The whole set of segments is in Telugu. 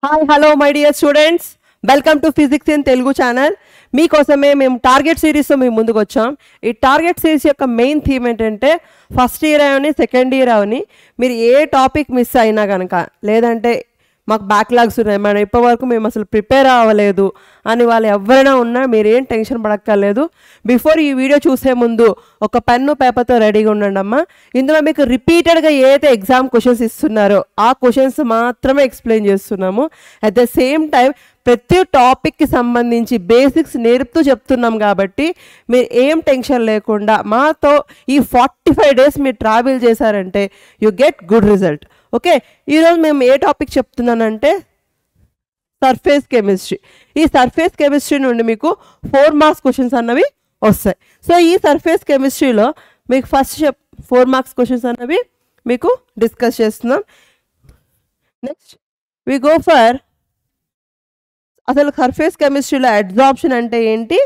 Hi hello my dear students, welcome to physics in Telugu channel. మీకోసమే మేము టార్గెట్ సిరీస్తో మేము ముందుకు వచ్చాం. ఈ టార్గెట్ సిరీస్ యొక్క మెయిన్ థీమ్ ఏంటంటే ఫస్ట్ ఇయర్ అవని సెకండ్ ఇయర్ అవని మీరు ఏ టాపిక్ మిస్ అయినా కనుక, లేదంటే మాకు బ్యాక్లాగ్స్ ఉన్నాయి, మనం ఇప్పటివరకు మేము అసలు ప్రిపేర్ అవ్వలేదు అని వాళ్ళు ఎవరైనా ఉన్నా మీరేం టెన్షన్ పడక్కర్లేదు. బిఫోర్ ఈ వీడియో చూసే ముందు ఒక పెన్ను పేపర్తో రెడీగా ఉండండి అమ్మా. ఇందులో మీకు రిపీటెడ్గా ఏదైతే ఎగ్జామ్ క్వశ్చన్స్ ఇస్తున్నారో ఆ క్వశ్చన్స్ మాత్రమే ఎక్స్ప్లెయిన్ చేస్తున్నాము. అట్ ద సేమ్ టైం ప్రతి టాపిక్కి సంబంధించి బేసిక్స్ నేర్పుతూ చెప్తున్నాం కాబట్టి మీరు ఏం టెన్షన్ లేకుండా మాతో ఈ 45 days మీరు ట్రావెల్ చేశారంటే you get good result. Okay, ఈరోజు మేము ఏ టాపిక్ చెప్తున్నానంటే సర్ఫేస్ కెమిస్ట్రీ. ఈ సర్ఫేస్ కెమిస్ట్రీ నుండి మీకు 4 మార్క్స్ క్వశ్చన్స్ అన్నవి వస్తాయి. సో ఈ సర్ఫేస్ కెమిస్ట్రీలో మీకు ఫస్ట్ 4 మార్క్స్ క్వశ్చన్స్ అన్నవి మీకు డిస్కస్ చేస్తున్నాం. నెక్స్ట్ వి గో ఫర్ అసలు సర్ఫేస్ కెమిస్ట్రీలో అబ్జార్ప్షన్ అంటే ఏంటి,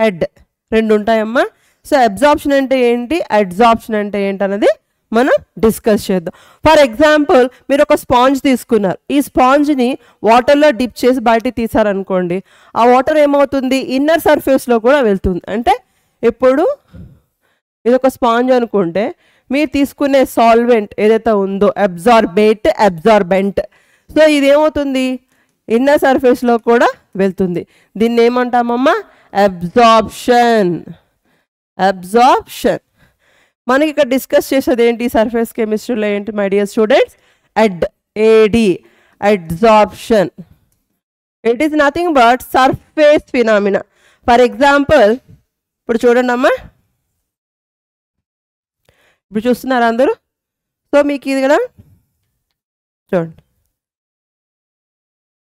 ఎడ్ రెండు ఉంటాయమ్మా. సో అబ్జార్ప్షన్ అంటే ఏంటి, అడ్జార్ప్షన్ అంటే ఏంటి అన్నది మనం డిస్కస్ చేద్దాం. ఫర్ ఎగ్జాంపుల్ మీరు ఒక స్పాంజ్ తీసుకున్నారు, ఈ స్పాంజ్ని వాటర్లో డిప్ చేసి బయటికి తీసారనుకోండి, ఆ వాటర్ ఏమవుతుంది, ఇన్నర్ సర్ఫేస్లో కూడా వెళ్తుంది. అంటే ఇప్పుడు ఇది ఒక స్పాంజ్ అనుకుంటే మీరు తీసుకునే సాల్వెంట్ ఏదైతే ఉందో అబ్జార్బెంట్, సో ఇది ఏమవుతుంది, ఇన్నర్ సర్ఫేస్లో కూడా వెళ్తుంది. దీన్ని ఏమంటామమ్మా, అబ్జార్ప్షన్. మనకి ఇక్కడ డిస్కస్ చేసేది ఏంటి సర్ఫేస్ కెమిస్ట్రీలో ఏంటి my dear students, adsorption. It is nothing but surface phenomena. For example ఇప్పుడు చూడండి అమ్మా, ఇప్పుడు చూస్తున్నారు అందరూ. సో మీకు ఇది కదా చూడండి,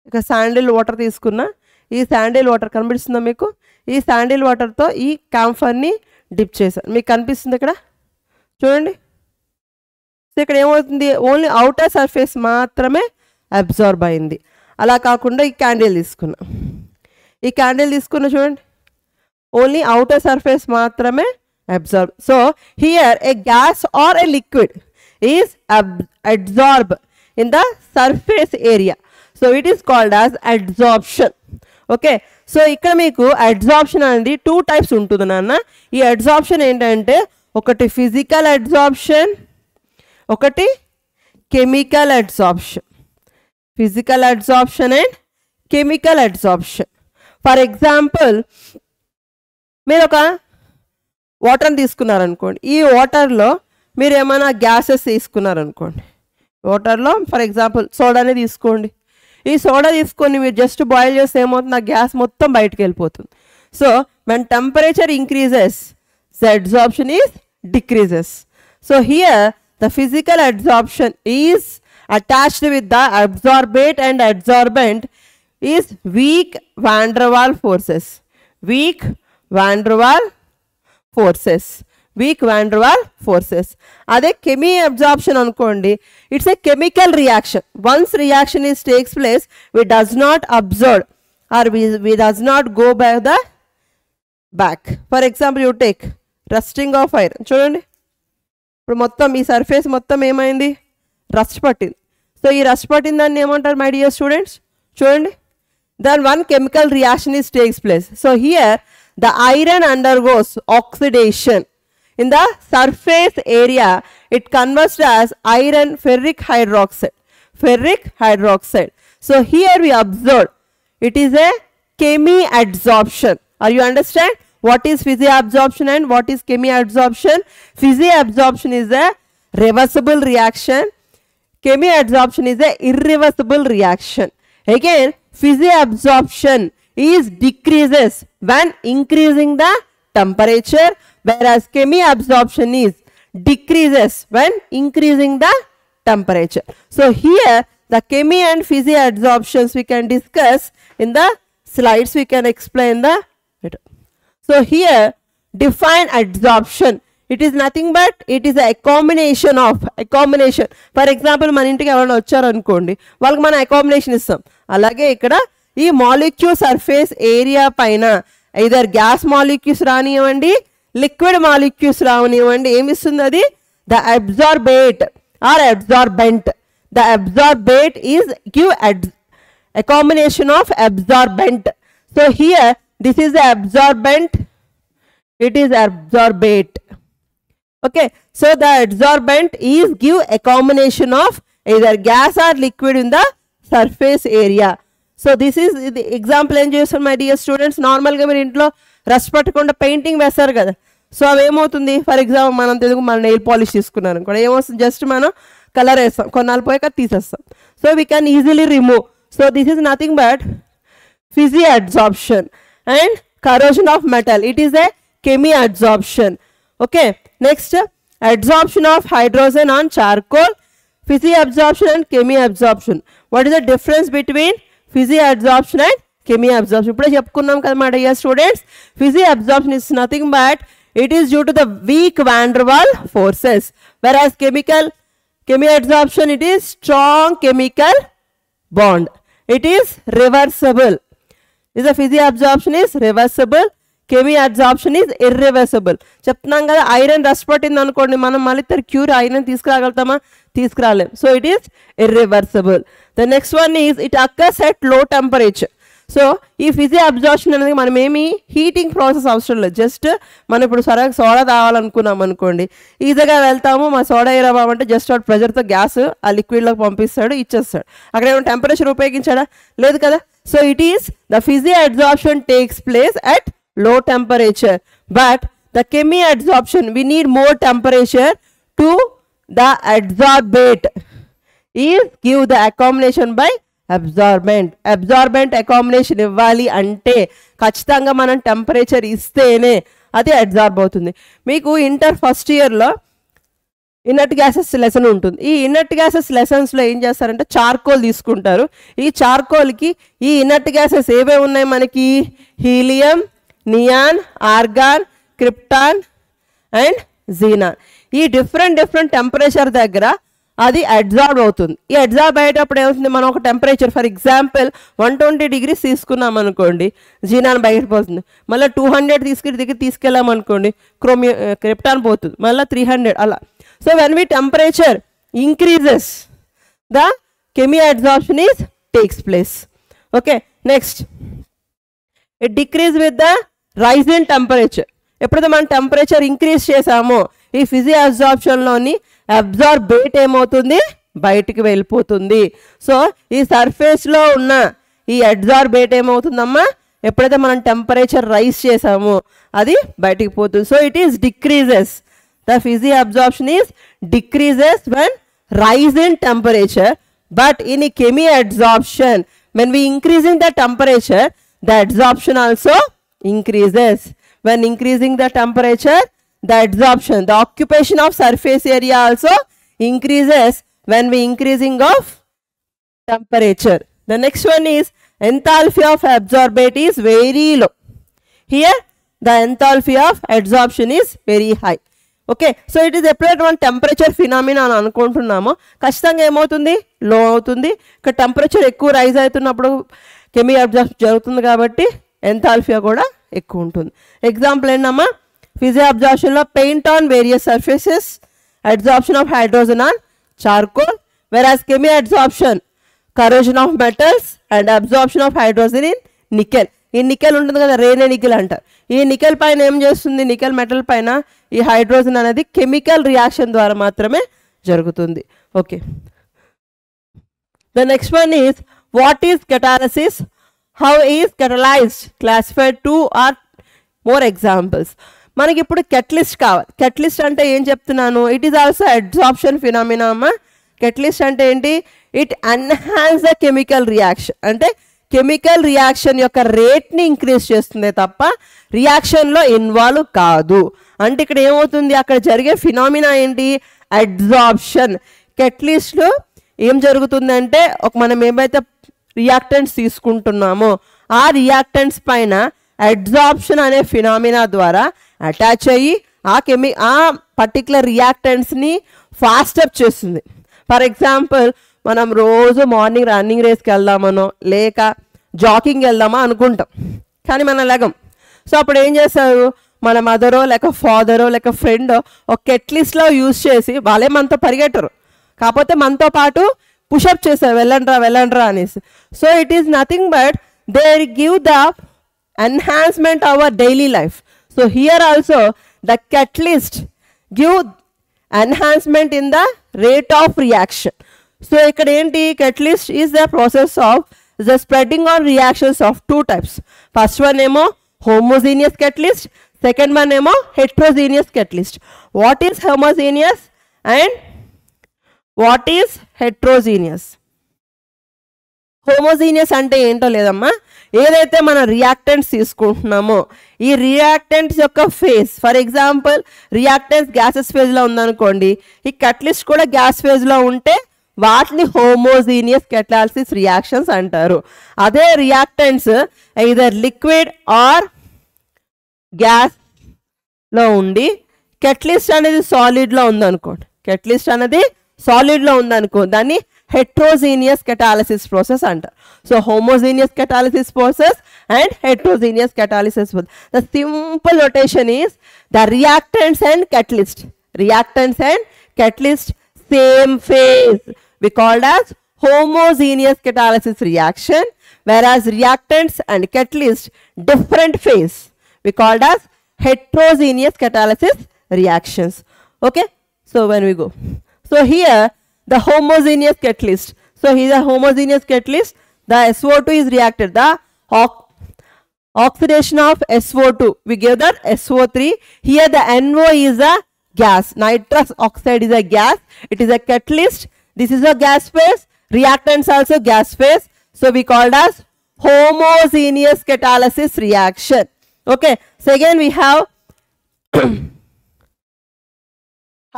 ఇక శాండిల్ వాటర్ తీసుకున్నా, ఈ శాండిల్ వాటర్ కనిపిస్తుందా మీకు, ఈ శాండిల్ వాటర్తో ఈ క్యాంఫర్ని డిప్ చేశాను, మీకు కనిపిస్తుంది ఇక్కడ చూడండి. సో ఇక్కడ ఏమవుతుంది, ఓన్లీ అవుటర్ సర్ఫేస్ మాత్రమే అబ్జార్బ్ అయింది. అలా కాకుండా ఈ క్యాండిల్ తీసుకున్నా, ఈ క్యాండిల్ తీసుకున్నా చూడండి, ఓన్లీ outer surface మాత్రమే absorb. So here a gas or a liquid is absorbed in the surface area. So it is called as adsorption. Okay, so ఇక్కడ మీకు అడ్జార్ప్షన్ అనేది 2 types ఉంటుంది నాన్న. ఈ అడ్జార్ప్షన్ ఏంటంటే ఒకటి ఫిజికల్ అడ్జార్ప్షన్, ఒకటి chemical adsorption. Physical adsorption and chemical adsorption. For example మీరు ఒక వాటర్ని తీసుకున్నారనుకోండి, ఈ వాటర్లో మీరు ఏమైనా గ్యాసెస్ తీసుకున్నారనుకోండి, వాటర్లో ఫర్ ఎగ్జాంపుల్ సోడానే తీసుకోండి, ఈ సోడా తీసుకొని మీరు జస్ట్ బాయిల్ చేస్తే ఏమవుతుంది, ఆ గ్యాస్ మొత్తం బయటకు వెళ్ళిపోతుంది. So when temperature increases the adsorption is decreases. So here the physical adsorption is attached with the absorbate and adsorbent is weak van der Waals forces. Weak van der Waals forces. అదే కెమీ అబ్జార్ప్షన్ అనుకోండి, it's a chemical reaction. Once reaction is takes place, we does not absorb or we does not go by the back. For example you take rusting of iron, చూడండి ఇప్పుడు మొత్తం ఈ సర్ఫేస్ మొత్తం ఏమైంది, రస్ట్ పట్టింది. సో ఈ రస్ట్ పట్టిన దాన్ని ఏమంటారు మై డియర్ స్టూడెంట్స్, చూడండి, then one chemical reaction is takes place. So here the iron undergoes oxidation. In the surface area it converts as iron ferric hydroxide. So here we observe it is a chemi-adsorption. Are you understand what is physi-absorption and what is chemi-adsorption? Physi-absorption is a reversible reaction, chemi-adsorption is a irreversible reaction. Again physi-absorption is decreases when increasing the temperature, whereas chemi-absorption is decreases when increasing the temperature. So here the chemi and physi-absorptions we can discuss in the slides, we can explain the. So here define adsorption. It is nothing but it is a combination. For example మన ఇంటికి ఎవరైనా వచ్చారనుకోండి, వాళ్ళకి మనం అకామిడేషన్ ఇస్తాం. అలాగే ఇక్కడ ఈ మాలిక్యూల్ సర్ఫేస్ ఏరియా పైన ఐదర్ గ్యాస్ మాలిక్యూల్స్ రానివ్వండి, లిక్విడ్ మాలిక్యూల్స్ రానివ్వండి, ఏమిస్తుంది అది, the అబ్జార్బేట్ or absorbent. The absorbate is give a combination of absorbent. So here this is the absorbent, it is absorbate. Okay, so the adsorbent is give a combination of either gas or liquid in the surface area. So this is the example ఏం చేస్తారు మై డియర్ స్టూడెంట్స్. నార్మల్గా మీరు ఇంట్లో రష్ పట్టకుండా పెయింటింగ్ వేస్తారు కదా, సో అవి ఏమవుతుంది, ఫర్ ఎగ్జాంపుల్ మనం తెలుగు మన నెయిల్ పాలిష్ తీసుకున్నాను కూడా ఏమవుతుంది, జస్ట్ మనం కలర్ వేస్తాం, కొన్నాళ్ళు పోయాక తీసేస్తాం. So we can easily remove. So this is nothing but Fiji adsorption and corrosion of metal, it is a chemi adsorption. Okay, next adsorption of hydrogen on charcoal, fizzy absorption and chemi absorption. What is the difference between fizzy absorption and chemi absorption? ఇప్పుడే చెప్పుకున్నాం కదా మా dear students, fizzy absorption is nothing but it is due to the weak van der Waals forces, whereas chemi adsorption, it is strong chemical bond, it is reversible. Is the fizzy absorption is reversible, chemi adsorption is irreversible. చెప్తున్నాం కదా, ఐరన్ రష్ పట్టింది అనుకోండి, మనం మళ్ళీ క్యూర్ ఐరన్ తీసుకురాగలుగుతామా, తీసుకురాలేం. So it is irreversible. The next one is it occurs at low temperature. So ఈ ఫిజీ అబ్జార్ప్షన్ అనేది మనం ఏమి హీటింగ్ ప్రాసెస్ అవసరం లేదు, జస్ట్ మనం ఇప్పుడు సోడా తాగాలనుకున్నాం అనుకోండి, ఈజీగా వెళ్తాము, మా సోడా ఏరాబామంటే జస్ట్ వాడు ప్రెజర్తో గ్యాస్ ఆ లిక్విడ్లోకి పంపిస్తాడు, ఇచ్చేస్తాడు. అక్కడ ఏమైనా టెంపరేచర్ ఉపయోగించాడా, లేదు కదా. So it is the physi absorption takes place at low temperature, but the chemi adsorption we need more temperature to the adsorbate is give the accommodation by absorbent accommodation ఇవ్వాలి అంటే ఖచ్చితంగా మనం టెంపరేచర్ ఇస్తేనే అది అడ్జార్బ్ అవుతుంది. మీకు ఇంటర్ ఫస్ట్ ఇయర్లో ఇనర్ట్ గ్యాసెస్ లెసన్ ఉంటుంది. ఈ ఇనర్ట్ గ్యాసెస్ లెసన్స్లో ఏం చేస్తారంటే చార్కోల్ తీసుకుంటారు. ఈ చార్కోల్కి ఈ ఇనర్ట్ గ్యాసెస్ ఏవే ఉన్నాయి మనకి, helium, neon, organ, krypton and xenon. ఈ డిఫరెంట్ టెంపరేచర్ దగ్గర అది అడ్జార్బ్ అవుతుంది. ఈ అడ్జార్బ్ అయ్యేటప్పుడు ఏమవుతుంది, మనం ఒక టెంపరేచర్ ఫర్ ఎగ్జాంపుల్ 120 degrees తీసుకున్నాం అనుకోండి, జీనాన్ బయటకు పోతుంది. మళ్ళీ 200 తీసుకెళ్ళాం అనుకోండి, క్రిప్టాన్ పోతుంది, మళ్ళీ 300 అలా. So when we temperature increases the chemi adsorption is takes place. Okay, next it decrease with the rise in temperature. ఎప్పుడైతే మనం టెంపరేచర్ ఇంక్రీజ్ చేసామో ఈ ఫిజీ అబ్జార్ప్షన్లోని అబ్జార్బేట్ ఏమవుతుంది, బయటికి వెళ్ళిపోతుంది. సో ఈ సర్ఫేస్లో ఉన్న ఈ అబ్జార్బేట్ ఏమవుతుందమ్మా, ఎప్పుడైతే మనం టెంపరేచర్ రైజ్ చేసామో అది బయటికి పోతుంది. So it is decreases, the physi absorption is decreases when rise in temperature, but in ఈ chemi absorption when we increasing the temperature the adsorption also increases. When increasing the temperature, the adsorption, the occupation of surface area also increases when we increasing of temperature. The next one is enthalpy of absorbate is very low. Here the enthalpy of adsorption is very high. Okay, so it is ఎప్పుడైతే మనం టెంపరేచర్ ఫినామినా అని అనుకుంటున్నామో ఖచ్చితంగా ఏమవుతుంది, లో అవుతుంది. ఇక్కడ టెంపరేచర్ ఎక్కువ రైజ్ అవుతున్నప్పుడు కెమి అబ్జార్ప్షన్ జరుగుతుంది కాబట్టి ఎంథాల్ఫీ కూడా ఎక్కువ ఉంటుంది. ఎగ్జాంపుల్ ఏంటమ్మా, ఫిజీ అబ్జార్ప్షన్లో paint on various surfaces, adsorption of hydrogen on charcoal, whereas chemi adsorption corrosion of metals and absorption of hydrogen in nickel. ఈ నికెల్ ఉంటుంది కదా, రేనే నికెల్ అంటారు. ఈ నికెల్ పైన ఏం చేస్తుంది, నికెల్ మెటల్ పైన ఈ హైడ్రోజన్ అనేది కెమికల్ రియాక్షన్ ద్వారా మాత్రమే జరుగుతుంది. Okay, the next one is what is catalysis, how is catalyzed, classified 2 or more examples. మనకి ఇప్పుడు కెటలిస్ట్ కావాలి. కెటలిస్ట్ అంటే ఏం చెప్తున్నాను, it is also adsorption phenomena అమ్మా. కెటలిస్ట్ అంటే ఏంటి, it enhance the chemical reaction, అంటే కెమికల్ రియాక్షన్ యొక్క రేట్ని ఇంక్రీజ్ చేస్తుంది తప్ప రియాక్షన్లో ఇన్వాల్వ్ కాదు. అంటే ఇక్కడ ఏమవుతుంది, అక్కడ జరిగే ఫినామినా ఏంటి, అడ్సార్ప్షన్. కెటలిస్ట్లో ఏం జరుగుతుందంటే మనం ఏమైతే రియాక్టెంట్స్ తీసుకుంటున్నామో ఆ రియాక్టెంట్స్ పైన అడ్సార్ప్షన్ అనే ఫినామినా ద్వారా అటాచ్ అయ్యి ఆ పర్టికులర్ రియాక్టెంట్స్ని ఫాస్టప్ చేస్తుంది. ఫర్ ఎగ్జాంపుల్ మనం రోజు మార్నింగ్ రన్నింగ్ రేస్కి వెళ్దామనో లేక జాకింగ్ వెళ్దామా అనుకుంటాం, కానీ మనం లెగం. సో అప్పుడు ఏం చేస్తారు, మన మదరో లేక ఫాదరో లేక ఫ్రెండో ఒక కెట్లిస్ట్లో యూజ్ చేసి వాళ్ళే మనతో పరిగెట్టరు, కాకపోతే మనతో పాటు పుషప్ చేశారు వెళ్ళండ్రా అనేసి. So it is nothing but they give the enhancement of our daily life. So here also the catalyst give enhancement in the rate of reaction. So ikkada enti catalyst is the process of the spreading of reactions of two types. First one emo homogeneous catalyst, second one emo heterogeneous catalyst. What is homogeneous and what is heterogeneous? Homogeneous అంటే ఏంటో లేదమ్మా, ఏదైతే మనం రియాక్టెంట్స్ తీసుకుంటున్నామో ఈ రియాక్టెంట్స్ యొక్క phase, for example reactants gases ఫేజ్లో ఉందనుకోండి, ఈ కటలిస్ట్ కూడా గ్యాస్ ఫేజ్లో ఉంటే వాటిని హోమోజీనియస్ కెటాలిసిస్ రియాక్షన్స్ అంటారు. అదే రియాక్టెంట్స్ ఐదర్ లిక్విడ్ ఆర్ గ్యాస్లో ఉండి కెటలిస్ట్ అనేది సాలిడ్లో ఉందనుకోండి, కెటలిస్ట్ అనేది సాలిడ్లో ఉందనుకో, దాన్ని heterogeneous catalysis process అంటారు. So homogeneous catalysis process and heterogeneous catalysis process. The simple notation is the reactants and catalyst. Reactants and catalyst same phase. We called as homogeneous catalysis reaction, whereas reactants and catalyst different phase. We called as heterogeneous catalysis reactions. Okay. So when we go. So here the homogeneous catalyst. So here the homogeneous catalyst, the SO2 is reacted. The oxidation of SO2, we give that SO3. Here the NO is a gas. Nitrous oxide is a gas. It is a catalyst. This is a gas phase. Reactants also gas phase. So we called as homogeneous catalysis reaction. Okay. So again we have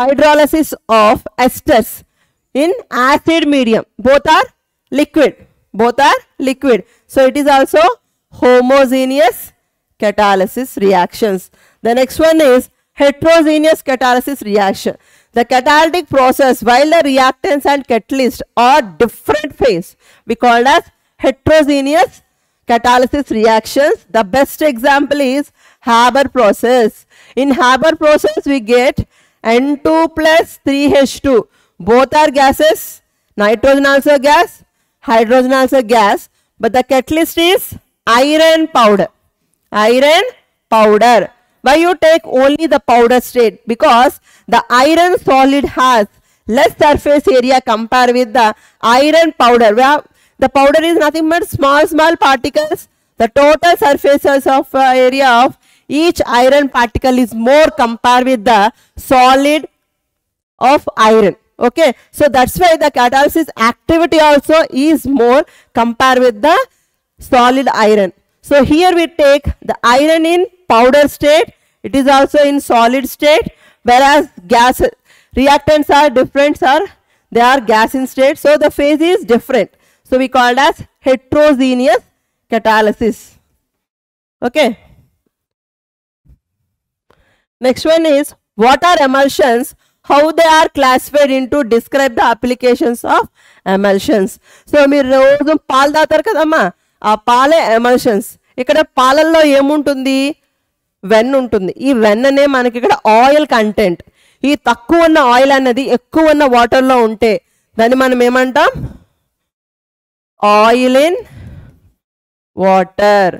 hydrolysis of esters in acid medium. Both are liquid. So it is also homogeneous catalysis reactions. The next one is heterogeneous catalysis reaction. The catalytic process while the reactants and catalysts are different phase, we call as heterogeneous catalysis reactions. The best example is Haber process. In Haber process we get N2 plus 3H2. Both are gases. Nitrogen also gas, hydrogen also gas, but the catalyst is iron powder. Iron powder. Why you take only the powder state? Because the iron solid has less surface area compared with the iron powder. Where the powder is nothing but small particles. The total surfaces of area of each iron particle is more compared with the solid of iron. Okay, so that's why the catalysis activity also is more compared with the solid iron. So here we take the iron in powder state, it is also in solid state, whereas gas reactants are different, they are gas in state, so the phase is different. So we call it as heterogeneous catalysis. Okay. Next one is what are emulsions? How they are classified into describe the applications of emulsions. So మీరు రోజు పాలు తాగుతారు కదమ్మా, ఆ పాలే emulsions. ఇక్కడ పాలల్లో ఏముంటుంది, వెన్న ఉంటుంది. ఈ వెన్ననే మనకి ఇక్కడ ఆయిల్ కంటెంట్. ఈ తక్కువ ఉన్న ఆయిల్ అన్నది ఎక్కువ ఉన్న వాటర్లో ఉంటే దాన్ని మనం ఏమంటాం, oil in water.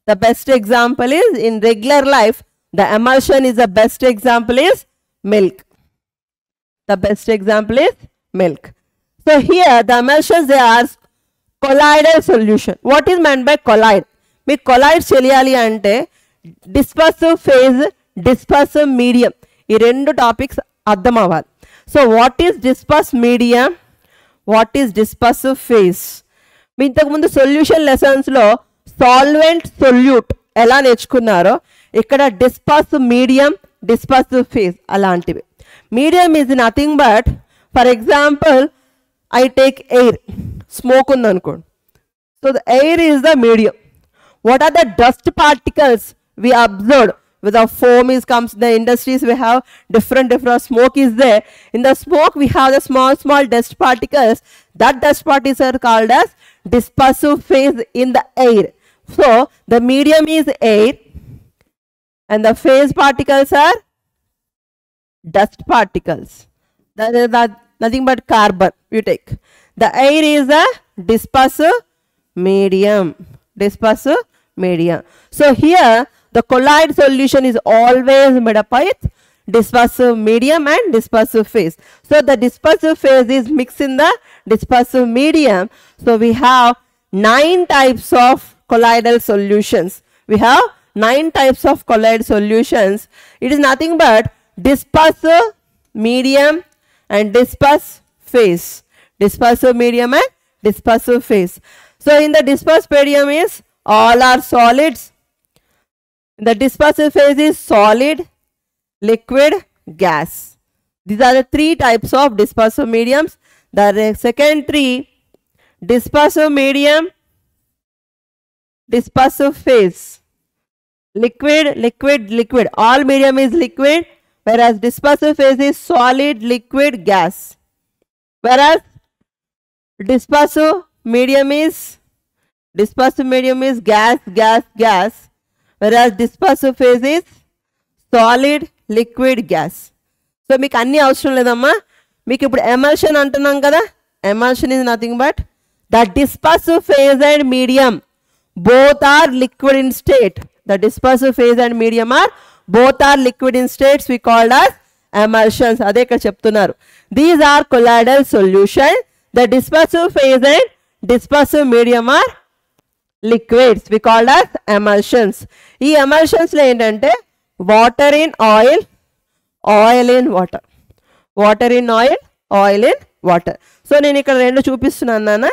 The best example is in regular life, the emulsion is the best example is milk. The best example is milk. So here the emulsions, they are colloidal solution. What is meant by colloid? Me colloid తెలియాలి అంటే dispersive phase, dispersive medium, ఈ రెండు టాపిక్స్ అర్థం అవ్వాలి. So what is disperse medium, what is dispersive phase? మీ ఇంతకుముందు సొల్యూషన్ లెసన్స్లో సాల్వెంట్ సొల్యూట్ ఎలా నేర్చుకున్నారో ఇక్కడ డిస్పర్సివ్ మీడియం, డిస్పర్సివ్ ఫేజ్ అలాంటివి. Medium is nothing but, for example I take air, smoke ఉందనుకోండి. So the air is the medium. What are the dust particles we observed? With the foam is comes, the industries we have different smoke is there. In the smoke we have the small dust particles. That dust particles are called as dispersive phase in the air. So the medium is air and the phase particles are dust particles. nothing but carbon you take. The air is a dispersive medium. Dispersive medium. So here the colloid solution is always made up with dispersive medium and dispersive phase. So the dispersive phase is mixed in the dispersive medium. So we have 9 types of colloidal solutions. We have 9 types of colloid solutions. It is nothing but dispersive medium and dispersive phase. Dispersive medium and dispersive phase. So in the dispersive medium is all are solids. The dispersive phase is solid, liquid, gas. These are the 3 types of dispersive mediums. The second 3, dispersive medium, dispersive phase, liquid, liquid, liquid. All medium is liquid, whereas dispersive phase is solid, liquid, gas. Whereas dispersive medium is gas, gas, gas. Whereas dispersive phase is solid, liquid, gas. So మీకు అన్ని అవసరం లేదమ్మా. మీకు ఇప్పుడు emulsion అంటున్నాం కదా. Emulsion is nothing but the dispersive phase and medium both are liquid in state. The dispersive phase and medium are both are liquid in states. We called as emulsions. అదే ఇక్కడ చెప్తున్నారు. These are colloidal solution. The dispersive phase and dispersive medium are liquids. We called as emulsions. ఈ emulsions లో ఏంటంటే water in oil, oil in water. Water in oil, oil in water. So నేను ఇక్కడ 2 చూపిస్తున్నాను నాన్న.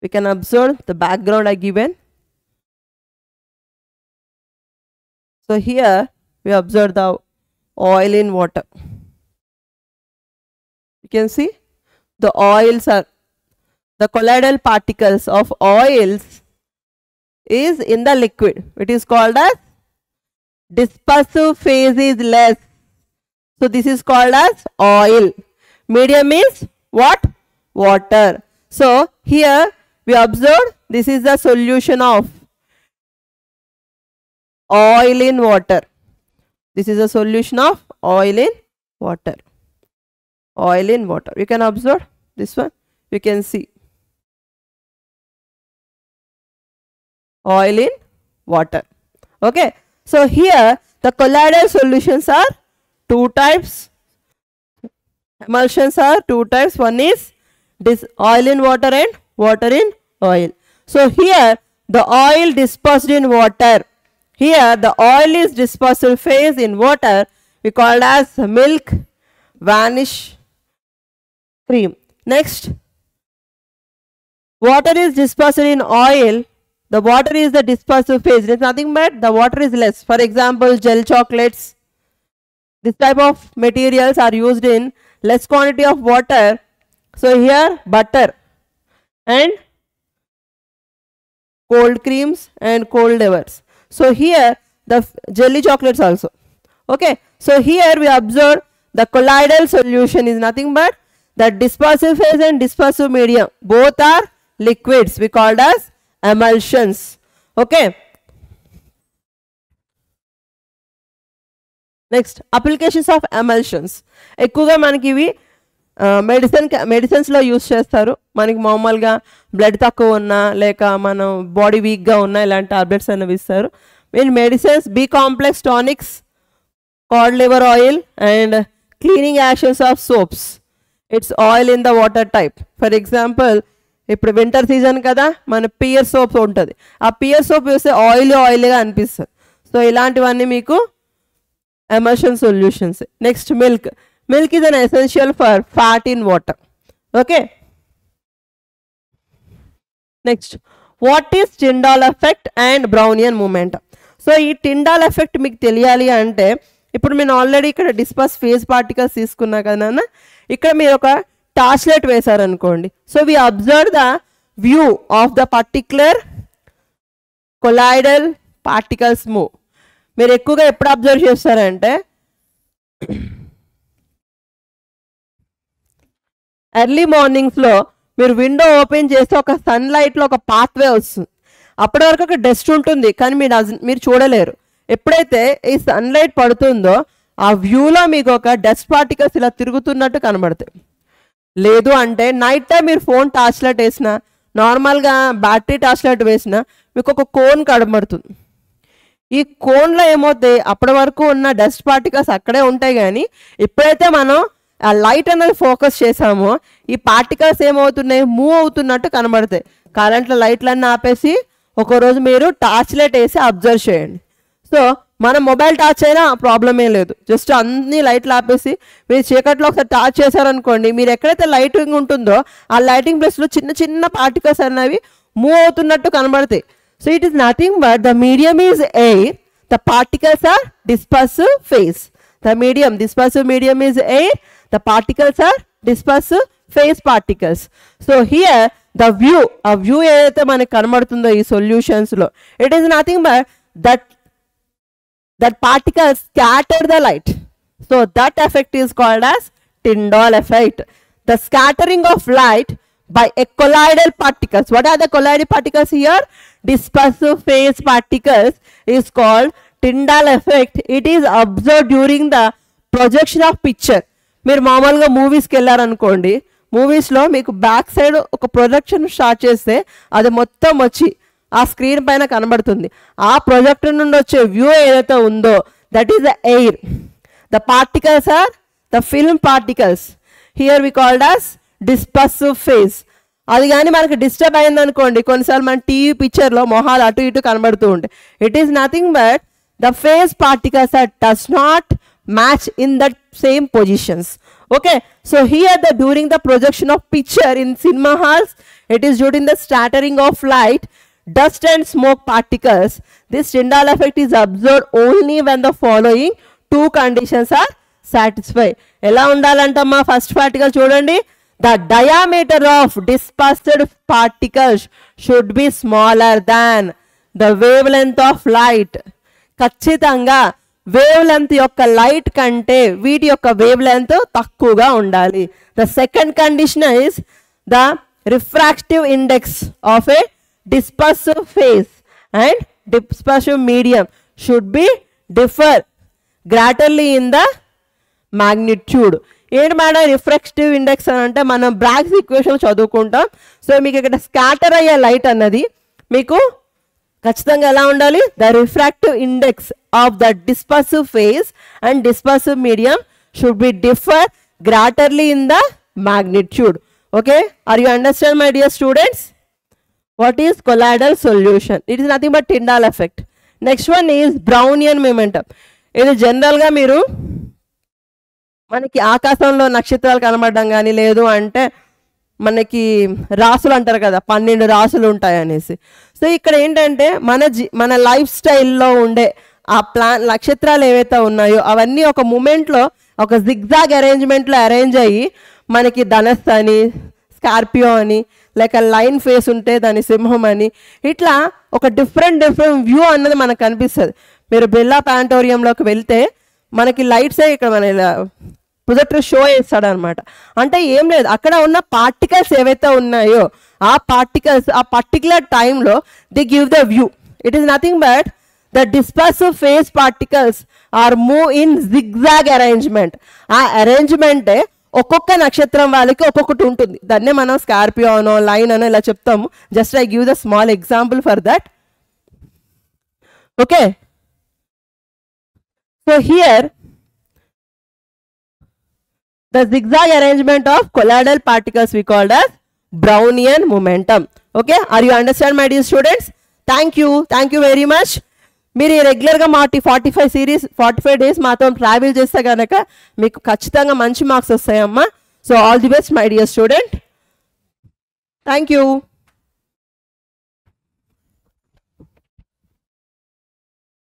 We can observe the background I given. So here we observe the oil in water. You can see the oils are, the colloidal particles of oils is in the liquid. It is called as dispersive phase is less. So this is called as oil. Medium is what? Water. So here we observe this is the solution of oil in water. This is a solution of oil in water. Oil in water. You can observe this one. You can see oil in water. Okay. So here the colloidal solutions are 2 types. Emulsions are 2 types. One is this oil in water and water in oil. So here the oil dispersed in water. Here the oil is dispersal phase in water. We call as milk, vanish, cream. Next, water is dispersed in oil. The water is the dispersal phase. It is nothing but the water is less. For example, gel chocolates. This type of materials are used in less quantity of water. So here butter and cold creams and cold livers. So here the jelly chocolates also. Okay. So here we observe the colloidal solution is nothing but the dispersive phase and dispersive medium. Both are liquids. We called as emulsions. Okay. Next, applications of emulsions. ఎక్కువగా మనకి ఇవి మెడిసిన్స్లో యూస్ చేస్తారు. మనకి మామూలుగా బ్లడ్ తక్కువ ఉన్నా లేక మనం బాడీ వీక్గా ఉన్నా ఇలాంటి టాబ్లెట్స్ అనేవి ఇస్తారు. In medicines B complex tonics, cod liver oil and cleaning actions of soaps. It's oil in the water type. For example ఇప్పుడు వింటర్ సీజన్ కదా, మన పియర్ సోప్ ఉంటుంది. ఆ పియర్ సోప్ వేస్తే ఆయిల్గా అనిపిస్తుంది. సో ఇలాంటివన్నీ మీకు emulsion solutions. Next, milk. Milk is an essential for fat in water. Okay. Next, what is Tyndall effect and Brownian movement? So ఈ Tyndall effect మీకు తెలియాలి అంటే ఇప్పుడు నేను ఆల్రెడీ ఇక్కడ డిస్పర్స్ ఫేజ్ పార్టికల్స్ తీసుకున్నా కదా, ఇక్కడ మీరు ఒక టార్చ్లైట్ వేశారనుకోండి. So we observe the view of the particular colloidal particles move. మీరు ఎక్కువగా ఎప్పుడు అబ్జర్వ్ చేస్తారంటే ఎర్లీ మార్నింగ్స్లో మీరు విండో ఓపెన్ చేస్తే ఒక సన్లైట్లో ఒక పాత్వే వస్తుంది. అప్పటి వరకు ఒక డస్ట్ ఉంటుంది కానీ మీరు చూడలేరు. ఎప్పుడైతే ఈ సన్లైట్ పడుతుందో ఆ వ్యూలో మీకు ఒక డస్ట్ పార్టికల్స్ ఇలా తిరుగుతున్నట్టు కనబడతాయి. లేదు అంటే నైట్ టైం మీరు ఫోన్ టార్చ్ లైట్ వేసినా, నార్మల్గా బ్యాటరీ టార్చ్ లైట్ వేసినా మీకు ఒక కోన్ కనబడుతుంది. ఈ కోన్లో ఏమవుతాయి, అప్పటి వరకు ఉన్న డస్ట్ పార్టికల్స్ అక్కడే ఉంటాయి కానీ ఎప్పుడైతే మనం ఆ లైట్ అనేది ఫోకస్ చేసామో ఈ పార్టికల్స్ ఏమవుతున్నాయి, మూవ్ అవుతున్నట్టు కనబడతాయి. కరెంట్లో లైట్లన్నీ ఆపేసి ఒకరోజు మీరు టార్చ్ లైట్ వేసి అబ్జర్వ్ చేయండి. సో మన మొబైల్ టార్చ్ అయినా ప్రాబ్లమే లేదు. జస్ట్ అన్ని లైట్లు ఆపేసి మీరు చీకట్లో ఒకసారి టార్చ్ చేశారనుకోండి, మీరు ఎక్కడైతే లైటింగ్ ఉంటుందో ఆ లైటింగ్ ప్లేస్లో చిన్న చిన్న పార్టికల్స్ అనేవి మూవ్ అవుతున్నట్టు కనబడతాయి. So it is nothing but the medium is air, the particles are dispersive phase. The medium, dispersive medium is air, the particles are dispersive phase particles. So here the view, a view ఏదైతే మనకి కనబడుతుందో ఈ సొల్యూషన్స్లో, it is nothing but that particles scatter the light. So that effect is called as Tyndall effect. The scattering of light by a colloidal particles. What are the colloidal particles here? Dispersive phase particles is called Tyndall effect. It is observed during the projection of picture. మీరు మామూలుగా మూవీస్కి వెళ్ళారనుకోండి, మూవీస్లో మీకు బ్యాక్ సైడ్ ఒక ప్రొజెక్షన్ స్టార్ట్ చేస్తే అది మొత్తం వచ్చి ఆ స్క్రీన్ పైన కనబడుతుంది. ఆ ప్రొజెక్టర్ నుండి వచ్చే వ్యూ ఏదైతే ఉందో that is the air. The particles are the film particles. Here we called as dispersive phase. అది కానీ మనకి డిస్టర్బ్ అయిందనుకోండి, కొన్నిసార్లు మన టీవీ పిక్చర్లో మొహాలు అటు ఇటు కనబడుతూ ఉంటాయి. It is nothing but the phase particles that does not match in that same positions. Okay, so here during the projection of picture in cinema halls, it is during the scattering of light, dust and smoke particles. This Tyndall effect is observed only when the following two conditions are satisfied. ఎలా ఉండాలంటమ్మా, ఫస్ట్ పార్టికల్ చూడండి, the diameter of dispersed particles should be smaller than the wavelength of light. ఖచ్చితంగా వేవ్ లెంత్ యొక్క లైట్ కంటే వీటి యొక్క వేవ్ లెంత్ తక్కువగా ఉండాలి. The second condition is the refractive index of a dispersive phase and dispersive medium should be differ greaterly in the magnitude. ఏంటి మేడం రిఫ్రాక్టివ్ ఇండెక్స్ అని అంటే మనం బ్రాగ్స్ ఈక్వేషన్ చదువుకుంటాం. సో మీకు ఇక్కడ స్కాటర్ అయ్యే లైట్ అన్నది మీకు ఖచ్చితంగా ఎలా ఉండాలి, the refractive index of the dispersive phase and dispersive medium should be differ greaterly in the magnitude. Okay, are you understand my dear students? What is colloidal solution? It is nothing but Tyndall effect. Next one is Brownian momentum. ఇది జనరల్గా మీరు మనకి ఆకాశంలో నక్షత్రాలు కనబడడం కానీ లేదు అంటే మనకి రాసులు అంటారు కదా, 12 రాసులు ఉంటాయి అనేసి. సో ఇక్కడ ఏంటంటే మన లైఫ్ స్టైల్లో ఉండే ఆ నక్షత్రాలు ఏవైతే ఉన్నాయో అవన్నీ ఒక మూమెంట్లో ఒక జిగ్జాగ్ అరేంజ్మెంట్లో అరేంజ్ అయ్యి మనకి ధనస్సు అని, స్కార్పియో అని, లేక లైన్ ఫేస్ ఉంటే దాని సింహం అని, ఇట్లా ఒక డిఫరెంట్ వ్యూ అన్నది మనకు కనిపిస్తుంది. మీరు బిర్లా ప్లానటోరియంలోకి వెళ్తే మనకి లైట్సే ఇక్కడ మన ఇలా ప్రొజెక్టర్ షో చేస్తాడు అనమాట. అంటే ఏం లేదు, అక్కడ ఉన్న పార్టికల్స్ ఏవైతే ఉన్నాయో ఆ పార్టికల్స్ ఆ పర్టికులర్ టైంలో they give the view. It is nothing but the dispersive phase particles are move in zigzag arrangement. ఆ అరేంజ్మెంటే ఒక్కొక్క నక్షత్రం వాళ్ళకి ఒక్కొక్కటి ఉంటుంది. దాన్నే మనం స్కార్పియో అనో లైన్ అనో ఇలా చెప్తాము. Just I give the small example for that. Okay, so here the zigzag arrangement of colloidal particles we called as Brownian momentum. Okay, are you understand my dear students? Thank you very much. మీరు రెగ్యులర్గా మా 45 సిరీస్ 45 డేస్ మాతో ట్రావెల్ చేస్తే కనుక మీకు ఖచ్చితంగా మంచి మార్క్స్ వస్తాయమ్మా. So all the best my dear student. Thank you.